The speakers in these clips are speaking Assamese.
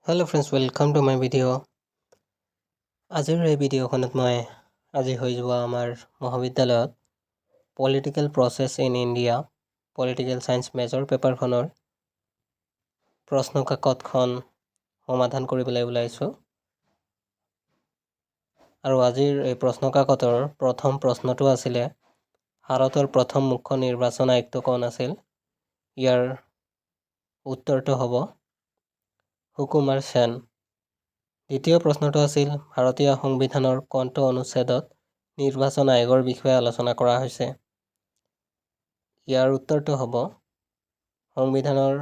Hello friends, welcome to my video. আজিৰ এই ভিডিঅ'খনত মই আজি হৈ যোৱা আমাৰ মহাবিদ্যালয়ত political process in India political science major পেপাৰখনৰ প্ৰশ্ন কাকতখন সমাধান কৰিবলৈ ওলাইছোঁ। আৰু আজিৰ এই প্ৰশ্ন কাকতৰ প্ৰথম প্ৰশ্নটো আছিলে ভাৰতৰ প্ৰথম মুখ্য নিৰ্বাচন আয়ুক্ত কোন আছিল? ইয়াৰ উত্তৰটো হ'ব সুকুমাৰ সেন। দ্বিতীয় প্ৰশ্নটো আছিল ভাৰতীয় সংবিধানৰ কোনটো অনুচ্ছেদত নিৰ্বাচন আয়োগৰ বিষয়ে আলোচনা কৰা হৈছে? ইয়াৰ উত্তৰটো হ'ব সংবিধানৰ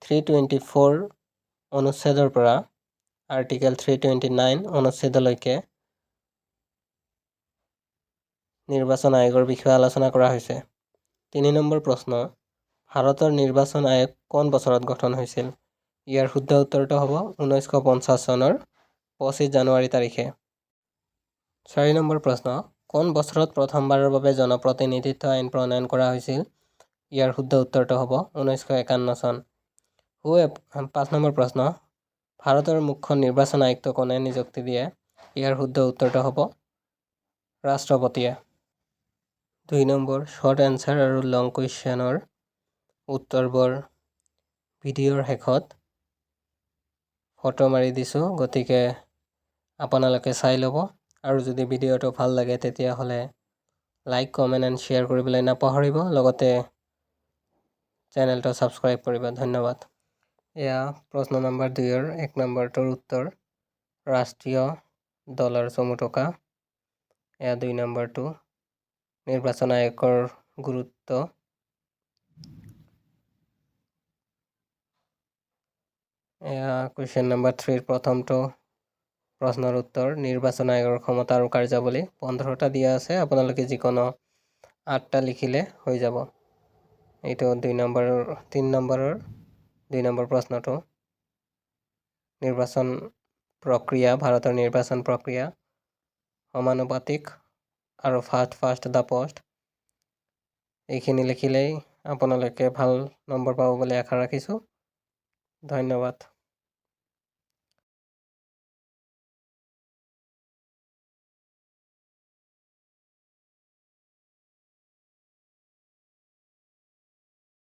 324 অনুচ্ছেদৰ পৰা আৰ্টিকেল 329 অনুচ্ছেদলৈকে নিৰ্বাচন আয়োগৰ বিষয়ে আলোচনা কৰা হৈছে। 3 নম্বৰ প্ৰশ্ন ভাৰতৰ নিৰ্বাচন আয়োগ কোন বছৰত গঠন হৈছিল? ইয়াৰ শুদ্ধ উত্তৰটো হ'ব 1950 চনৰ 25 জানুৱাৰী তাৰিখে। 4 নম্বৰ প্ৰশ্ন কোন বছৰত প্ৰথমবাৰৰ বাবে জনপ্ৰতিনিধিত্ব আইন প্ৰণয়ন কৰা হৈছিল? ইয়াৰ শুদ্ধ উত্তৰটো হ'ব 1951 চন। 5 নম্বৰ প্ৰশ্ন ভাৰতৰ মুখ্য নিৰ্বাচন আয়ুক্ত কোনে নিযুক্তি দিয়ে? ইয়াৰ শুদ্ধ উত্তৰটো হ'ব ৰাষ্ট্ৰপতিয়ে। 2 নম্বৰ শৰ্ট এনচাৰ আৰু লং কুৱেশ্যনৰ উত্তৰবোৰ ভিডিঅ'ৰ শেষত ফটো মাৰি দিছোঁ, গতিকে আপোনালোকে চাই ল'ব। আৰু যদি ভিডিঅ'টো ভাল লাগে তেতিয়াহ'লে লাইক, কমেণ্ট এণ্ড শ্বেয়াৰ কৰিবলৈ নাপাহৰিব। লগতে চেনেলটো ছাবস্ক্ৰাইব কৰিব। ধন্যবাদ। এয়া প্ৰশ্ন নম্বৰ 2ৰ 1 নম্বৰটোৰ উত্তৰ ৰাষ্ট্ৰীয় দলৰ চমু টকা। এয়া 2 নম্বৰটো নিৰ্বাচন আয়োগৰ গুৰুত্ব। এয়া কুৱেশ্যন নম্বৰ 3ৰ প্ৰথমটো প্ৰশ্নৰ উত্তৰ নিৰ্বাচন আয়োগৰ ক্ষমতা আৰু কাৰ্যাৱলী 15টা দিয়া আছে, আপোনালোকে যিকোনো 8টা লিখিলে হৈ যাব। এইটো 3 নম্বৰৰ 2 নম্বৰ প্ৰশ্নটো নিৰ্বাচন প্ৰক্ৰিয়া ভাৰতৰ নিৰ্বাচন প্ৰক্ৰিয়া সমানুপাতিক আৰু ফাষ্ট দা পোষ্ট। এইখিনি লিখিলেই আপোনালোকে ভাল নম্বৰ পাব বুলি আশা ৰাখিছোঁ। ধন্যবাদ।